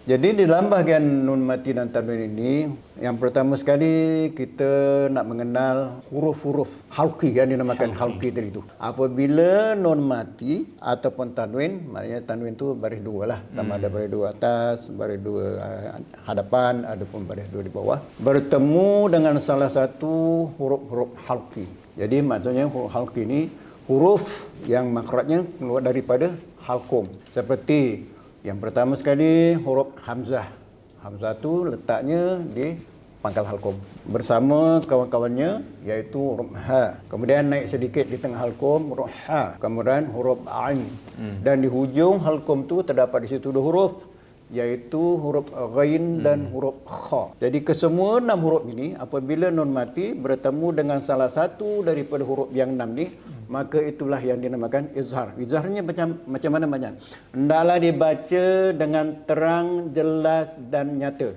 Jadi di dalam bahagian nun mati dan tanwin ini, yang pertama sekali kita nak mengenal huruf-huruf halqi yang dinamakan halqi tadi itu. Apabila nun mati ataupun tanwin, maknanya tanwin itu baris dua lah, sama ada baris dua atas, baris dua hadapan, ataupun baris dua di bawah, bertemu dengan salah satu huruf-huruf halqi. Jadi maksudnya huruf halqi ini huruf yang makhrajnya keluar daripada halqum. Seperti yang pertama sekali huruf hamzah. Hamzah tu letaknya di pangkal halqum bersama kawan-kawannya iaitu huruf ha. Kemudian naik sedikit di tengah halqum huruf ha. Kemudian huruf ain. Dan di hujung halqum tu terdapat di situ dua huruf iaitu huruf ghain dan huruf kha. Jadi kesemua enam huruf ini apabila nun mati bertemu dengan salah satu daripada huruf yang enam ni, maka itulah yang dinamakan izhar. Izharnya macam mana banyak? Hendaklah dibaca dengan terang, jelas dan nyata.